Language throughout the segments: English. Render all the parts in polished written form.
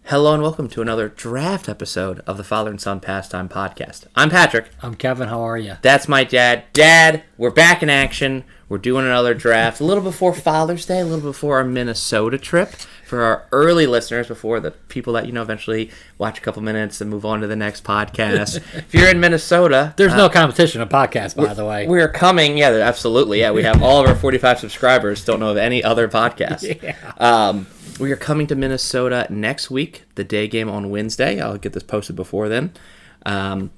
Hello and welcome to another draft episode of the Father and Son Pastime podcast. I'm Patrick. I'm Kevin. How are you? That's my dad. Dad, we're back in action. We're doing another draft a little before Father's Day, a little before our Minnesota trip. For our early listeners, before the people that, eventually watch a couple minutes and move on to the next podcast. If you're in Minnesota... There's no competition of podcasts, by the way. We're coming. Yeah, absolutely. Yeah, we have all of our 45 subscribers. Don't know of any other podcast. Yeah. We are coming to Minnesota next week, the day game on Wednesday. I'll get this posted before then. And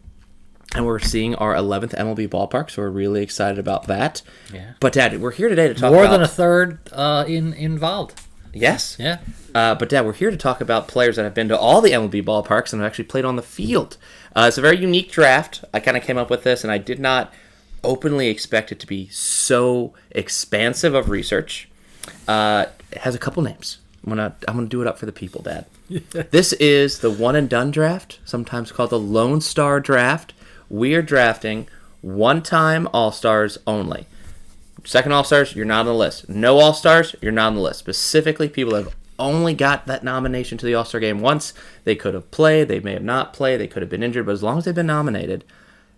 we're seeing our 11th MLB ballpark, so we're really excited about that. Yeah. But, Dad, we're here today to talk More about... than a third involved. Yes. Yeah. But, Dad, we're here to talk about players that have been to all the MLB ballparks and have actually played on the field. It's a very unique draft. I kind of came up with this, and I did not openly expect it to be so expansive of research. It has a couple names. I'm gonna do it up for the people, Dad. This is the one and done draft, sometimes called the Lone Star draft. We are drafting one-time All-Stars only. Second All-Stars, you're not on the list. No All-Stars, you're not on the list. Specifically, people that have only got that nomination to the All-Star game once. They could have played, they may have not played, they could have been injured, but as long as they've been nominated,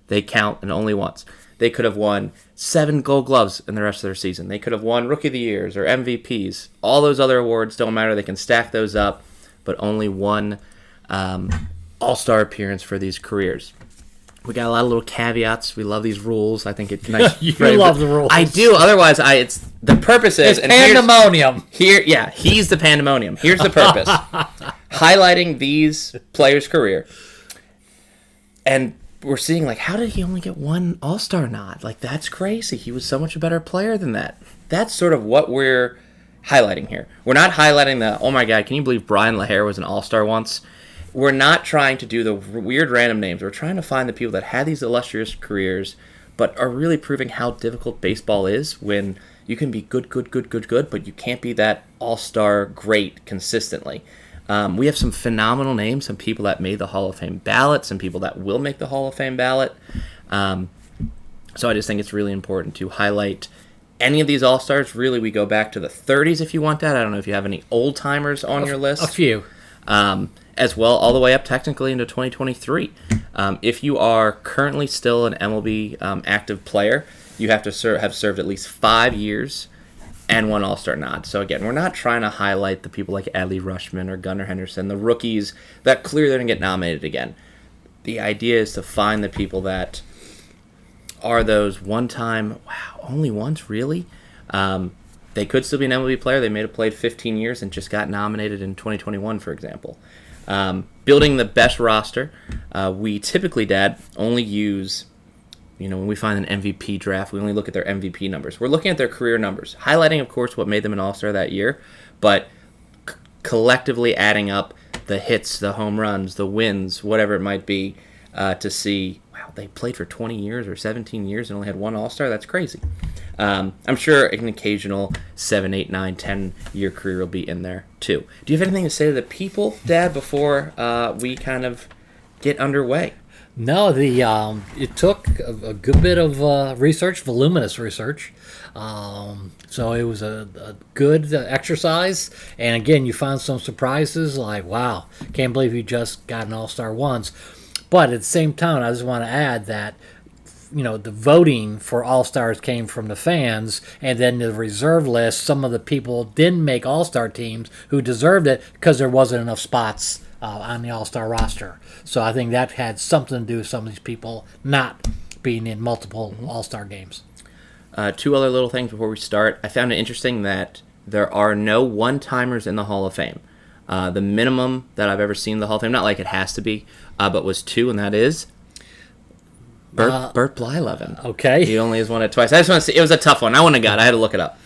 they count, and only once. They could have won 7 Gold Gloves in the rest of their season. They could have won Rookie of the Years or MVPs. All those other awards don't matter. They can stack those up, but only one All-Star appearance for these careers. We got a lot of little caveats. We love these rules. I think it's nice. You love the rules. I do. Otherwise, it's the purpose is... It's pandemonium. He's the pandemonium. Here's the purpose. Highlighting these players' career. And... we're seeing, how did he only get one All-Star nod? That's crazy. He was so much a better player than that. That's sort of what we're highlighting here. We're not highlighting the, oh my God, can you believe Brian LaHare was an All-Star once? We're not trying to do the weird random names. We're trying to find the people that had these illustrious careers, but are really proving how difficult baseball is when you can be good, but you can't be that All-Star great consistently. We have some phenomenal names, some people that made the Hall of Fame ballot, some people that will make the Hall of Fame ballot. So I just think it's really important to highlight any of these All-Stars. Really, we go back to the 30s if you want that. I don't know if you have any old-timers on your list. A few. As well, all the way up technically into 2023. If you are currently still an MLB active player, you have to have served at least 5 years and one All-Star nod. So again, we're not trying to highlight the people like Adley Rutschman or Gunnar Henderson, the rookies that clearly didn't get nominated again. The idea is to find the people that are those one-time, only once, really? They could still be an MLB player. They may have played 15 years and just got nominated in 2021, for example. Building the best roster, we typically, Dad, only use... when we find an MVP draft, we only look at their MVP numbers. We're looking at their career numbers, highlighting, of course, what made them an All-Star that year, but collectively adding up the hits, the home runs, the wins, whatever it might be, to see, they played for 20 years or 17 years and only had one All-Star? That's crazy. I'm sure an occasional 7, 8, 9, 10-year career will be in there, too. Do you have anything to say to the people, Dad, before we kind of get underway? No, it took a good bit of research, voluminous research. So it was a good exercise. And again, you found some surprises like, wow, can't believe you just got an All-Star once. But at the same time, I just want to add that, the voting for All-Stars came from the fans, and then the reserve list, some of the people didn't make All-Star teams who deserved it because there wasn't enough spots on the All-Star roster. So I think that had something to do with some of these people not being in multiple All-Star games. 2 other little things before we start. I found it interesting that there are no one-timers in the Hall of Fame. The minimum that I've ever seen in the Hall of Fame, not like it has to be, but was 2, and that is Bert Blyleven. Okay. He only has won it twice. I just want to see. It was a tough one. I wouldn't have got it. I had to look it up.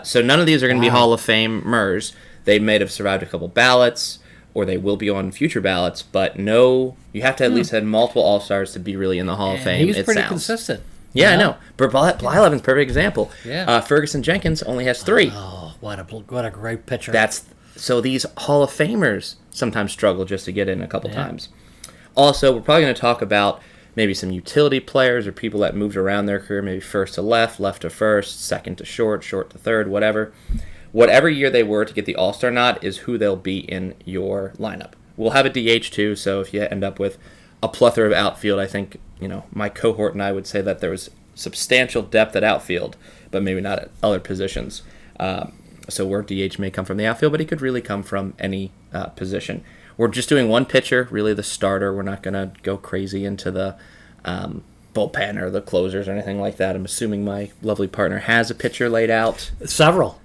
So none of these are going to be Hall of Famers. They may have survived a couple ballots, or they will be on future ballots, but no, you have to at least have multiple All-Stars to be really in the Hall of Fame. He was pretty consistent. Yeah, I know. But Blyleven's a perfect example. Yeah. Ferguson Jenkins only has 3. Oh, what a great pitcher. So these Hall of Famers sometimes struggle just to get in a couple times. Also, we're probably going to talk about maybe some utility players or people that moved around their career, maybe first to left to first, second to short, short to third, whatever. whatever year they were to get the All-Star nod is who they'll be in your lineup. We'll have a DH too, so if you end up with a plethora of outfield, I think, my cohort and I would say that there was substantial depth at outfield, but maybe not at other positions. So where DH may come from the outfield, but he could really come from any position. We're just doing one pitcher, really the starter. We're not going to go crazy into the bullpen or the closers or anything like that. I'm assuming my lovely partner has a pitcher laid out. Several.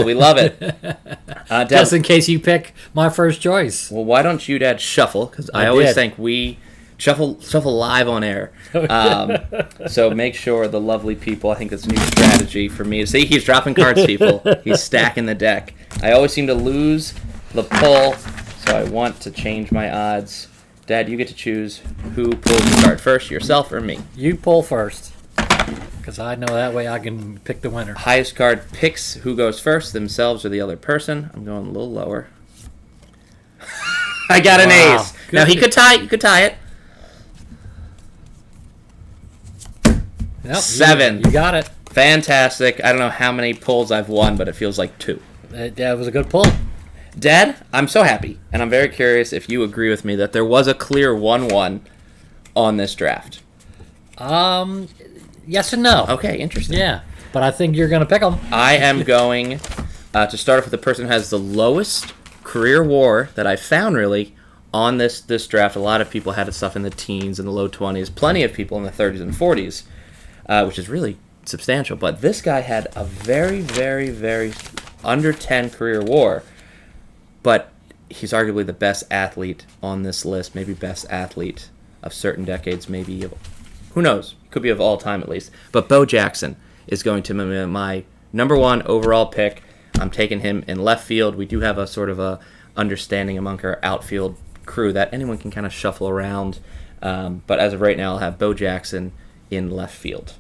We love it. Dad, just in case you pick my first choice. Well, why don't you, Dad, shuffle? Because I always think we shuffle live on air. So make sure the lovely people, I think that's a new strategy for me. See, he's dropping cards, people. He's stacking the deck. I always seem to lose the pull, so I want to change my odds. Dad, you get to choose who pulls the card first, yourself or me. You pull first, because I know that way I can pick the winner. Highest card picks who goes first, themselves or the other person. I'm going a little lower. I got an ace. Good. Now he could tie. You could tie it. Yep, 7. You got it. Fantastic. I don't know how many pulls I've won, but it feels like 2. That was a good pull. Dad, I'm so happy, and I'm very curious if you agree with me that there was a clear 1-1 on this draft. Yes and no. Okay, interesting. Yeah, but I think you're going to pick them. I am going to start off with the person who has the lowest career WAR that I found, really, on this draft. A lot of people had stuff in the teens and the low 20s. Plenty of people in the 30s and 40s, which is really substantial. But this guy had a very, very, very under 10 career WAR. But he's arguably the best athlete on this list, maybe best athlete of certain decades, maybe of, who knows, could be of all time at least. But Bo Jackson is going to be my number 1 overall pick. I'm taking him in left field. We do have a sort of a understanding among our outfield crew that anyone can kind of shuffle around. But as of right now, I'll have Bo Jackson in left field.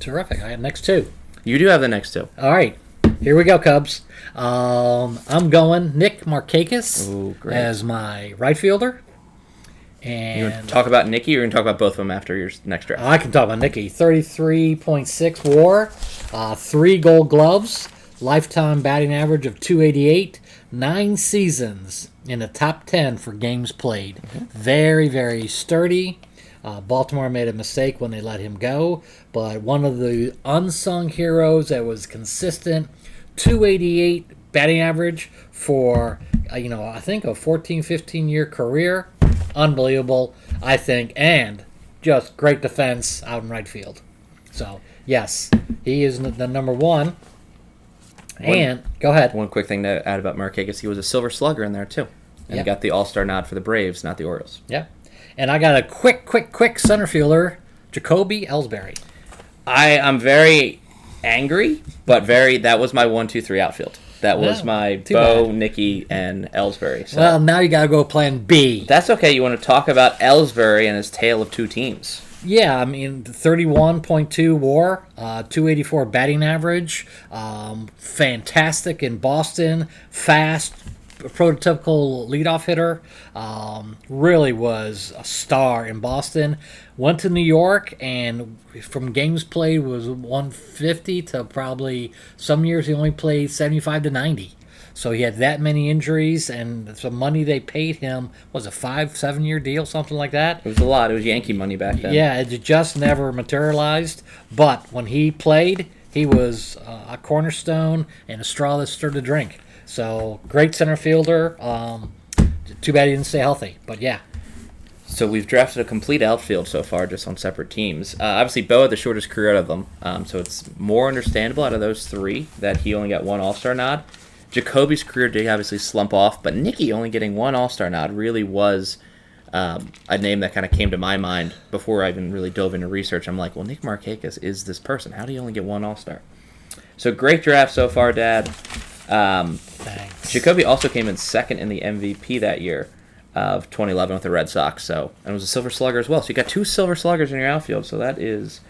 Terrific. I have next 2. You do have the next 2. All right. Here we go, Cubs. I'm going Nick Markakis as my right fielder. And you want to talk about Nicky, or you going to talk about both of them after your next draft? I can talk about Nicky. 33.6 WAR, 3 Gold Gloves, lifetime batting average of 288, 9 seasons in the top 10 for games played. Mm-hmm. Very, very sturdy. Baltimore made a mistake when they let him go, but one of the unsung heroes that was consistent, 288 batting average for, I think a 14, 15-year career. Unbelievable, I think, and just great defense out in right field. So, yes, he is the number 1. And, go ahead. One quick thing to add about Markakis, he was a Silver Slugger in there, too. And he got the All-Star nod for the Braves, not the Orioles. Yeah. And I got a quick center fielder, Jacoby Ellsbury. I'm very angry, but that was my 1, 2, 3 outfield. That was my Bo, Nicky, and Ellsbury. So. Well, now you got to go plan B. That's okay. You want to talk about Ellsbury and his tale of 2 teams. Yeah, I mean, 31.2 WAR, 284 batting average, fantastic in Boston, fast, prototypical leadoff hitter, really was a star in Boston. Went to New York, and from games played was 150 to probably some years he only played 75 to 90. So he had that many injuries, and the money they paid him was a 5-7 year deal, something like that. It was a lot. It was Yankee money back then. Yeah, it just never materialized. But when he played, he was a cornerstone and a straw that stirred the drink. So, great center fielder. Too bad he didn't stay healthy. But, yeah. So, we've drafted a complete outfield so far, just on separate teams. Obviously, Bo had the shortest career out of them. So, it's more understandable out of those 3 that he only got 1 All-Star nod. Jacoby's career did obviously slump off, but Nicky only getting 1 All-Star nod really was a name that kind of came to my mind before I even really dove into research. I'm like, well, Nick Markakis is this person. How do you only get 1 All-Star? So, great draft so far, Dad. Thanks. Jacoby also came in second in the MVP that year of 2011 with the Red Sox, and was a Silver Slugger as well. So you got 2 Silver Sluggers in your outfield, so that is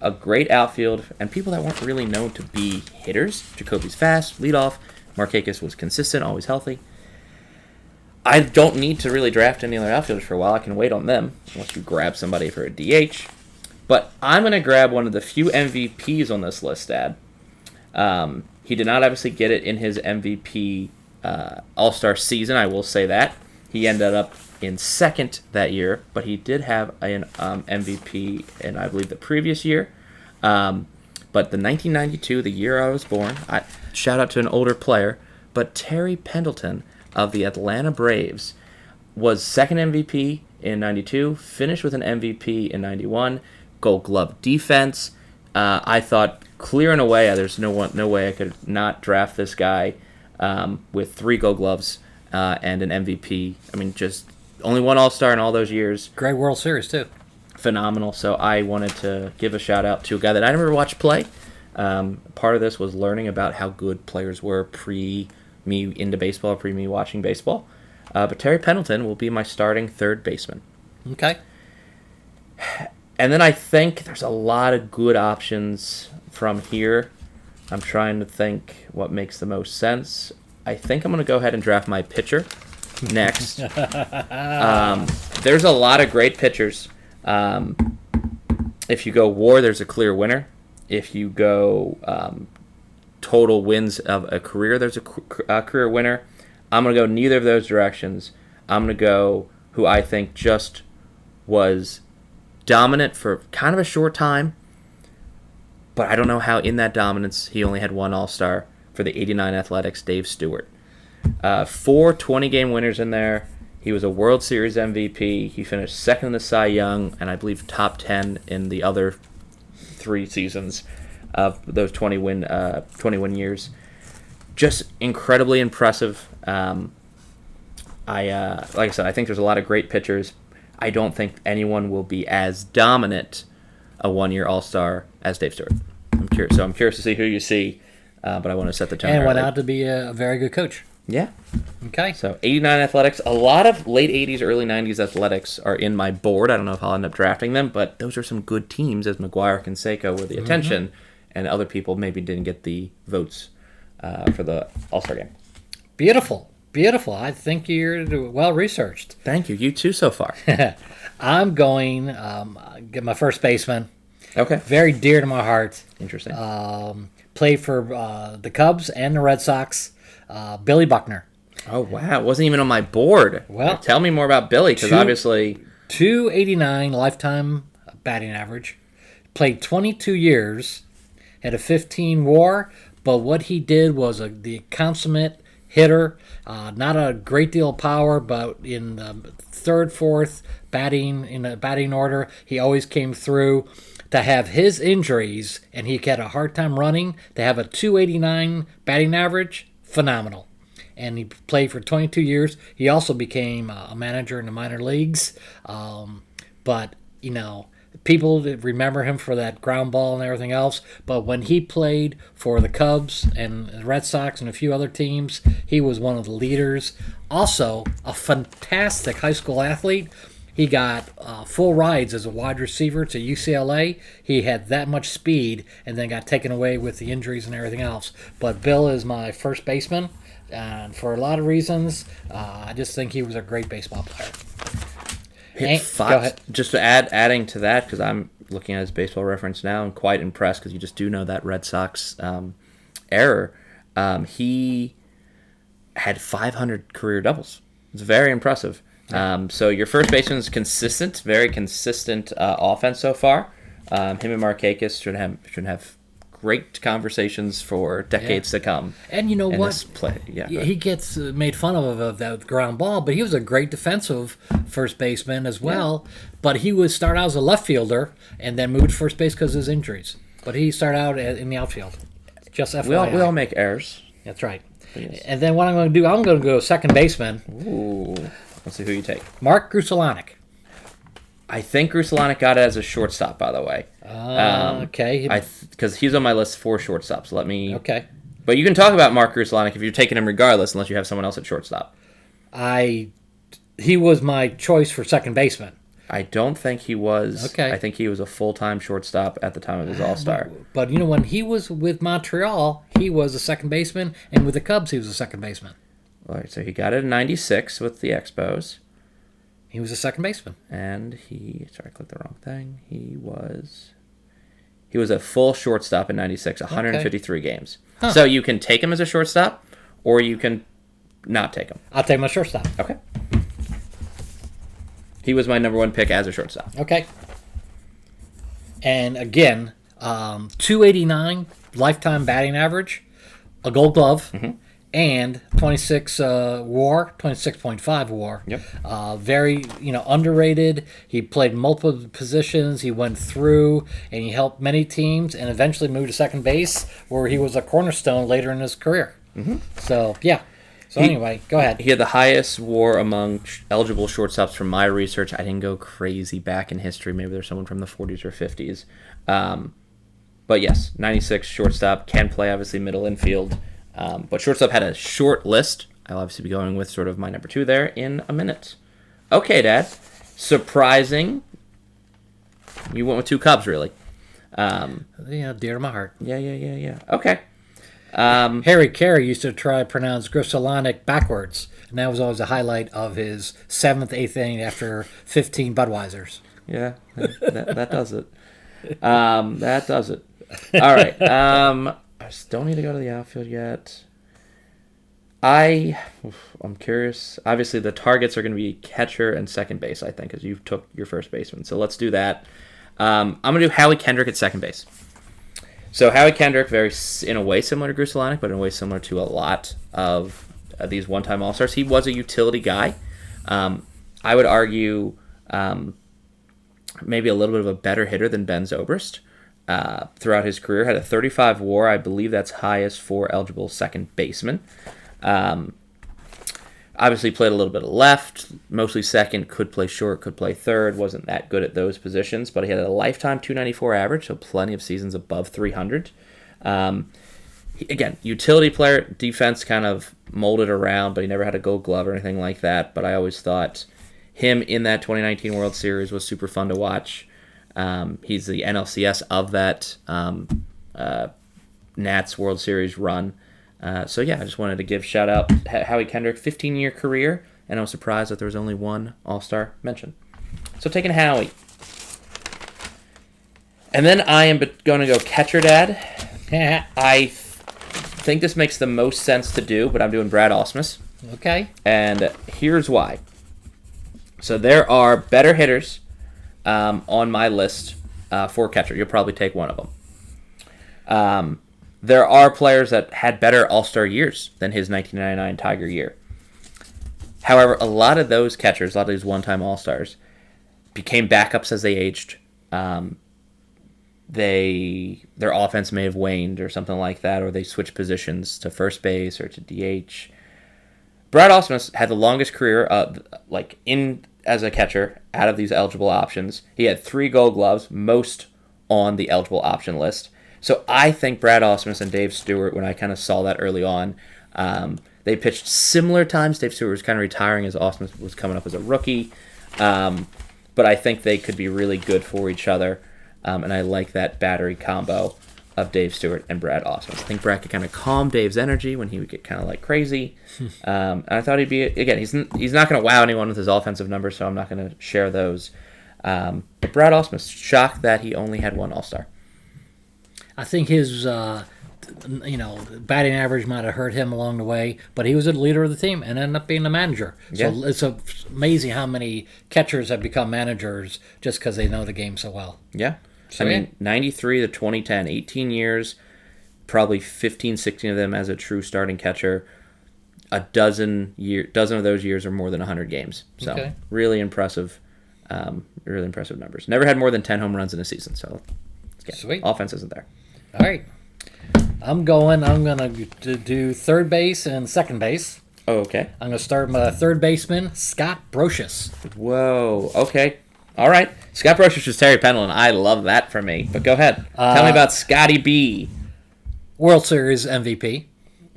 a great outfield, and people that weren't really known to be hitters. Jacoby's fast, leadoff. Markakis was consistent, always healthy. I don't need to really draft any other outfielders for a while. I can wait on them, unless you grab somebody for a DH. But I'm going to grab one of the few MVPs on this list, Dad. He did not obviously get it in his MVP All-Star season, I will say that. He ended up in second that year, but he did have an MVP in, I believe, the previous year. But the 1992, the year I was born, shout out to an older player, but Terry Pendleton of the Atlanta Braves was second MVP in 92, finished with an MVP in 91, Gold Glove defense. I thought clear and away, there's no way I could not draft this guy with 3 Gold Gloves and an MVP. I mean, just only one All-Star in all those years. Great World Series, too. Phenomenal. So I wanted to give a shout-out to a guy that I never watched play. Part of this was learning about how good players were pre-me into baseball, pre-me watching baseball. But Terry Pendleton will be my starting third baseman. Okay. And then I think there's a lot of good options from here. I'm trying to think what makes the most sense. I think I'm going to go ahead and draft my pitcher next. There's a lot of great pitchers. If you go WAR, there's a clear winner. If you go total wins of a career, there's a career winner. I'm going to go neither of those directions. I'm going to go who I think just was dominant for kind of a short time, but I don't know how in that dominance he only had one All-Star for the 89 Athletics, Dave Stewart. 4 20-game winners in there. He was a World Series MVP. He finished second in the Cy Young, and I believe top 10 in the other 3 seasons of those 20-win years. Just incredibly impressive. Like I said, I think there's a lot of great pitchers. I don't think anyone will be as dominant a one-year All-Star as Dave Stewart. I'm curious to see who you see, but I want to set the tone. And went out to be a very good coach. Yeah. Okay. So 89 Athletics, a lot of late 80s, early 90s Athletics are in my board. I don't know if I'll end up drafting them, but those are some good teams as McGuire and Canseco were the attention, and other people maybe didn't get the votes for the All-Star game. Beautiful. I think you're well researched. Thank you. You too so far. I'm going get my first baseman. Okay. Very dear to my heart. Interesting. Played for the Cubs and the Red Sox. Billy Buckner. Oh, wow. It wasn't even on my board. Well, tell me more about Billy, because obviously... 289 lifetime batting average. Played 22 years. Had a 15 WAR. But what he did was the consummate hitter. Not a great deal of power, but in the third, fourth in the batting order, he always came through. To have his injuries, and he had a hard time running, to have a 289 batting average, phenomenal. And he played for 22 years. He also became a manager in the minor leagues. But, people remember him for that ground ball and everything else. But when he played for the Cubs and the Red Sox and a few other teams, he was one of the leaders. Also, a fantastic high school athlete. He got full rides as a wide receiver to UCLA. He had that much speed and then got taken away with the injuries and everything else. But Bill is my first baseman, and for a lot of reasons, I just think he was a great baseball player. Go ahead. Just to adding to that, because I'm looking at his baseball reference now, I'm quite impressed because you just do know that Red Sox error. He had 500 career doubles. It's very impressive. So your first baseman is consistent, very consistent offense so far. Him and Markakis should have great conversations for decades to come. And you know what? He gets made fun of that ground ball, but he was a great defensive first baseman as well. Yeah. But he would start out as a left fielder and then move to first base because of his injuries. But he started out in the outfield. Just FYI. We all make errors. That's right. Yes. And then what I'm going to do, I'm going to go second baseman. Ooh. Let's see who you take. Mark Grudzielanek. I think Grudzielanek got it as a shortstop, by the way. Okay. Because he's on my list for shortstops. Okay. But you can talk about Mark Grudzielanek if you're taking him regardless, unless you have someone else at shortstop. He was my choice for second baseman. I don't think he was. Okay. I think he was a full-time shortstop at the time of his All-Star. But when he was with Montreal, he was a second baseman, and with the Cubs, he was a second baseman. All right, so he got it in 96 with the Expos. He was a second baseman. And I clicked the wrong thing. He He was a full shortstop in 96, 153 games. So you can take him as a shortstop, or you can not take him. I'll take my shortstop. Okay. He was my number 1 pick as a shortstop. Okay. And again, 289 lifetime batting average, a Gold Glove, and 26.5 WAR. Yep. Very underrated. He played multiple positions. He went through and he helped many teams, and eventually moved to second base, where he was a cornerstone later in his career. So yeah. So anyway, go ahead. He had the highest WAR among eligible shortstops from my research. I didn't go crazy back in history. Maybe there's someone from the 40s or 50s. But yes, 96 shortstop, can play obviously middle infield. But shortstop had a short list. I'll obviously be going with sort of my number 2 there in a minute. Okay, Dad. Surprising. You went with 2 Cubs, really. Dear to my heart. Yeah. Okay. Harry Carey used to try to pronounce Grudzielanek backwards, and that was always a highlight of his 7th, 8th inning after 15 Budweisers. Yeah, that does it. That does it. All right. I don't need to go to the outfield yet. I'm curious. Obviously, the targets are going to be catcher and second base, I think, because you took your first baseman. So let's do that. I'm going to do Howie Kendrick at second base. So Howie Kendrick, in a way similar to Grudzielanek, but in a way similar to a lot of these one-time All-Stars. He was a utility guy. I would argue maybe a little bit of a better hitter than Ben Zobrist throughout his career. Had a 35 WAR. I believe that's highest for eligible second baseman. Obviously played a little bit of left, mostly second, could play short, could play third, wasn't that good at those positions, but he had a lifetime 294 average, so plenty of seasons above 300. Again, utility player, defense kind of molded around, but he never had a Gold Glove or anything like that, but I always thought him in that 2019 World Series was super fun to watch. He's the NLCS of that Nats World Series run. So yeah, I just wanted to give shout out Howie Kendrick, 15-year career, and I was surprised that there was only 1 All-Star mention. So taking Howie. And then I am going to go catcher, Dad. I think this makes the most sense to do, but I'm doing Brad Ausmus. Okay. And here's why. So there are better hitters on my list for catcher. You'll probably take one of them. There are players that had better All-Star years than his 1999 Tiger year. However, a lot of those catchers, a lot of these one-time All-Stars, became backups as they aged. Their offense may have waned or something like that, or they switched positions to first base or to DH. Brad Ausmus had the longest career as a catcher out of these eligible options. He had 3 Gold Gloves, most on the eligible option list. So I think Brad Ausmus and Dave Stewart, when I kind of saw that early on, they pitched similar times. Dave Stewart was kind of retiring as Ausmus was coming up as a rookie. But I think they could be really good for each other. And I like that battery combo of Dave Stewart and Brad Ausmus. I think Brad could kind of calm Dave's energy when he would get kind of like crazy. And I thought he'd be, again, he's not going to wow anyone with his offensive numbers, so I'm not going to share those. But Brad Ausmus, shocked that he only had 1 All-Star. I think his, batting average might have hurt him along the way, but he was a leader of the team and ended up being the manager. So it's amazing how many catchers have become managers just because they know the game so well. Yeah. So, 93 to 2010, 18 years, probably 15, 16 of them as a true starting catcher. A dozen of those years are more than 100 games. So really impressive numbers. Never had more than 10 home runs in a season. So sweet. Offense isn't there. All right. I'm going to do third base and second base. Oh, okay. I'm going to start my third baseman, Scott Brocious. Whoa. Okay. All right. Scott Brocious was Terry Pendleton. I love that for me. But go ahead. Tell me about Scotty B. World Series MVP.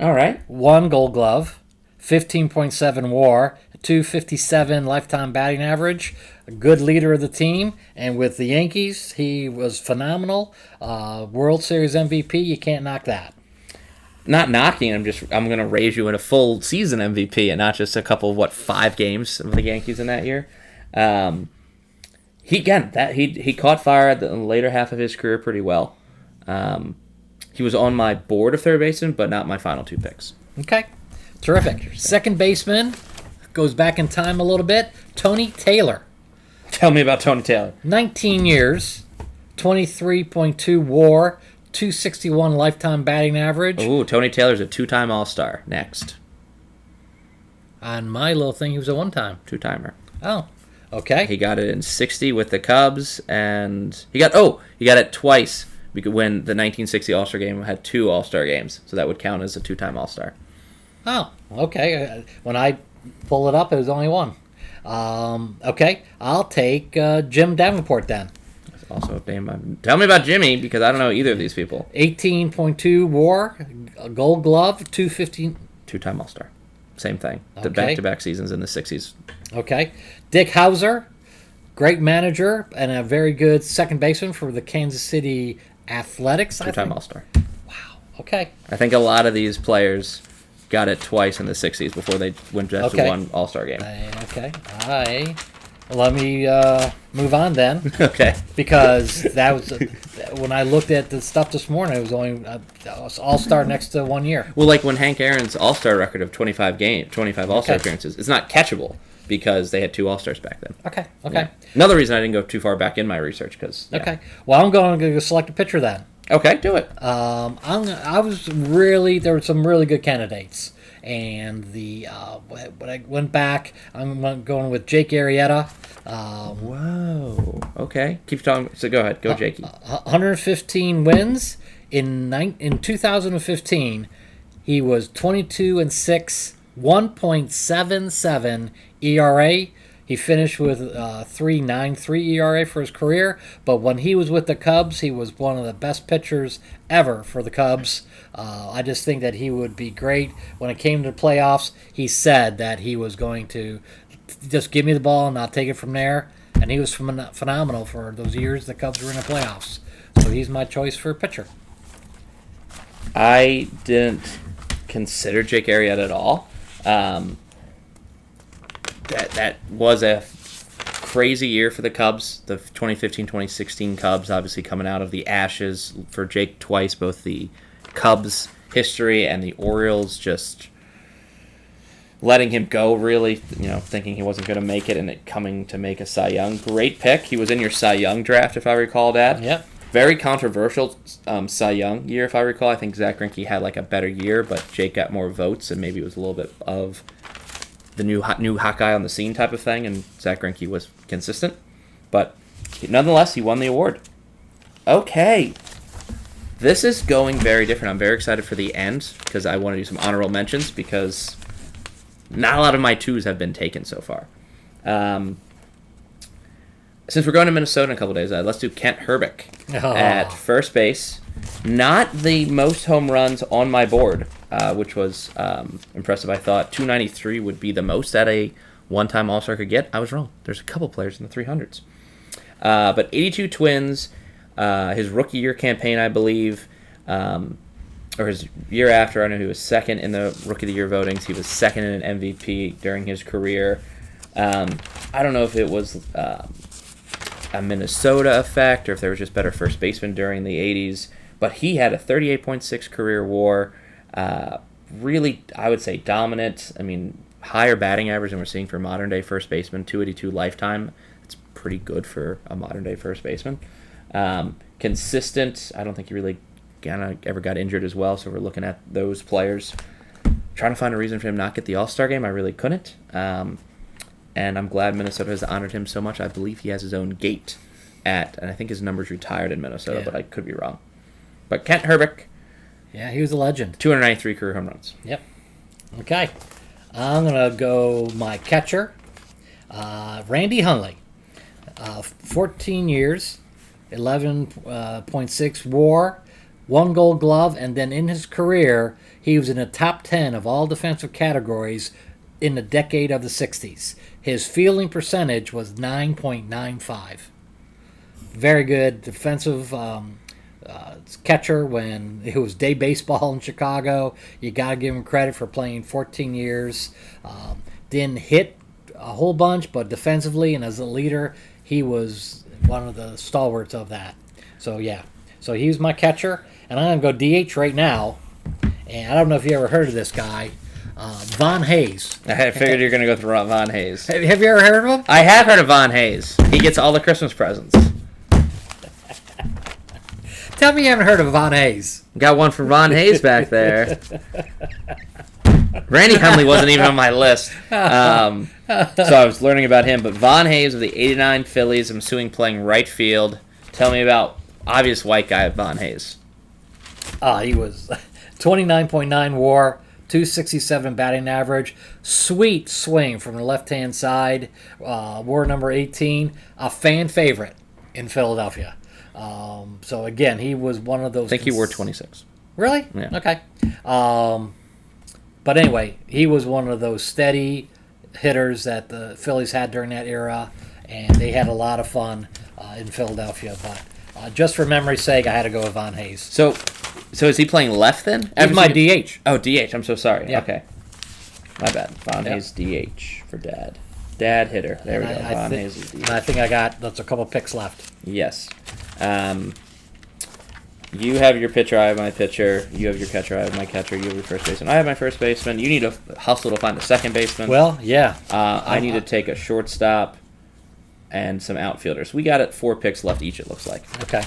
All right. 1 Gold Glove. 15.7 WAR. 257 lifetime batting average. A good leader of the team. And with the Yankees, he was phenomenal. World Series MVP. You can't knock that. Not knocking. I'm going to raise you in a full season MVP and not just a couple of 5 games of the Yankees in that year. He caught fire at the later half of his career pretty well. He was on my board of third baseman, but not my final 2 picks. Okay. Terrific. Second baseman goes back in time a little bit. Tony Taylor. Tell me about Tony Taylor. 19 years, 23.2 WAR, 261 lifetime batting average. Ooh, Tony Taylor's a 2-time All-Star. Next. On my little thing, he was a 1-time. 2-timer. Oh, okay. He got it in 60 with the Cubs, and he got it twice because when the 1960 All-Star game had 2 All-Star games, so that would count as a 2-time All-Star. Oh, okay. When I pull it up, it was only 1. Okay, I'll take Jim Davenport then. That's also a name. Tell me about Jimmy, because I don't know either of these people. 18.2 WAR, a Gold Glove, 215. 2-time All-Star. Same thing. The Okay. back-to-back seasons in the 60s. Okay, Dick Hauser, great manager and a very good second baseman for the Kansas City Athletics. 2-time All-Star. Wow. Okay. I think a lot of these players got it twice in the 60s before they went to Okay. 1 All-Star game. Okay. Let me move on then, Okay. because that was when I looked at the stuff this morning. It was only All-Star next to 1 year. Well, like when Hank Aaron's All-Star record of 25 All-Star Okay. appearances, it's not catchable because they had 2 All-Stars back then. Okay. Yeah. Another reason I didn't go too far back in my research because. Yeah. Okay. Well, I'm going to select a pitcher then. Okay, do it. There were some really good candidates, and when I went back, I'm going with Jake Arrieta. Whoa. Okay. Keep talking. So go ahead. Go, Jakey. 115 wins in 2015. He was 22-6, 1.77 ERA. He finished with 3.93 ERA for his career, but when he was with the Cubs, he was one of the best pitchers ever for the Cubs. I just think that he would be great. When it came to the playoffs, he said that he was going to just give me the ball and I'll take it from there, and he was phenomenal for those years the Cubs were in the playoffs. So he's my choice for pitcher. I didn't consider Jake Arrieta at all. That was a crazy year for the Cubs. The 2015-2016 Cubs, obviously coming out of the ashes for Jake twice, both the Cubs history and the Orioles just letting him go, really, thinking he wasn't going to make it and it coming to make a Cy Young. Great pick. He was in your Cy Young draft, if I recall that. Yep. Very controversial Cy Young year, if I recall. I think Zach Greinke had like a better year, but Jake got more votes and maybe it was a little bit of the new hot guy on the scene type of thing, and Zach Greinke was consistent. But nonetheless, he won the award. Okay. This is going very different. I'm very excited for the end because I want to do some honorable mentions because not a lot of my 2s have been taken so far. Since we're going to Minnesota in a couple days, let's do Kent Hrbek at first base. Not the most home runs on my board, which was impressive. I thought 293 would be the most that a 1-time All-Star could get. I was wrong. There's a couple players in the 300s. But 82 Twins, his rookie year campaign, I believe, or his year after, I know he was second in the Rookie of the Year votings. He was second in an MVP during his career. I don't know if it was a Minnesota effect or if there was just better first baseman during the 80s, but he had a 38.6 career WAR. Really, I would say dominant. I mean, higher batting average than we're seeing for modern-day first baseman, 282 lifetime. It's pretty good for a modern-day first baseman. Consistent. I don't think he really ever got injured as well, so we're looking at those players. Trying to find a reason for him not get the All-Star game. I really couldn't. And I'm glad Minnesota has honored him so much. I believe he has his own gate and I think his number's retired in Minnesota, but I could be wrong. But Kent Hrbek. Yeah, he was a legend. 293 career home runs. Yep. Okay. I'm going to go my catcher, Randy Hundley. 14 years, 11.6 WAR, 1 Gold Glove, and then in his career, he was in the top 10 of all defensive categories in the decade of the 60s. His fielding percentage was 9.95. Very good defensive catcher when it was day baseball in Chicago. You got to give him credit for playing 14 years. Didn't hit a whole bunch, but defensively and as a leader, he was one of the stalwarts of that. So, yeah, So he was my catcher, and I'm going to go DH right now. And I don't know if you ever heard of this guy, Von Hayes. I figured you're going to go through Von Hayes. Have you ever heard of him? I have heard of Von Hayes. He gets all the Christmas presents. Tell me you haven't heard of Von Hayes. Got one from Von Hayes back there. Randy Hundley wasn't even on my list. So I was learning about him. But Von Hayes of the 89 Phillies, I'm assuming playing right field. Tell me about obvious white guy Von Hayes. He was 29.9 WAR, 267 batting average. Sweet swing from the left-hand side. WAR number 18. A fan favorite in Philadelphia. So, again, he was one of those... I think he wore 26. Really? Yeah. Okay. But anyway, he was one of those steady hitters that the Phillies had during that era, and they had a lot of fun in Philadelphia. But just for memory's sake, I had to go with Von Hayes. So is he playing left then? He's my DH. Oh, DH. I'm so sorry. Yeah. Okay. My bad. Von Hayes, DH for Dad. Dad hitter. There we go. Von Hayes is DH. I think that's a couple picks left. Yes. You have your pitcher, I have my pitcher. You have your catcher, I have my catcher. You have your first baseman, I have my first baseman. You need to hustle to find a second baseman. Well, yeah. I need to take a shortstop and some outfielders. We got 4 picks left each, it looks like. Okay.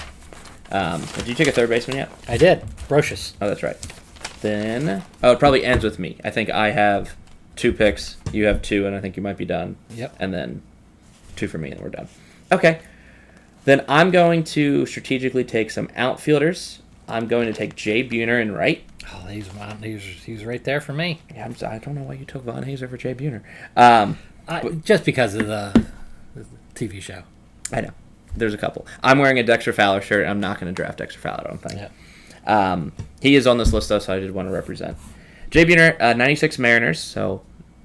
Did you take a third baseman yet? I did. Brocious. Oh, that's right. Then, it probably ends with me. I think I have 2 picks, you have 2, and I think you might be done. Yep. And then 2 for me, and we're done. Okay. Then I'm going to strategically take some outfielders. I'm going to take Jay Buhner in right. Oh, he's right there for me. Yeah, I don't know why you took Von Hayes over Jay Buhner. Just because of the TV show. I know. There's a couple. I'm wearing a Dexter Fowler shirt. I'm not going to draft Dexter Fowler, I don't think. Yeah. He is on this list, though, so I did want to represent. Jay Buhner, 96 Mariners, so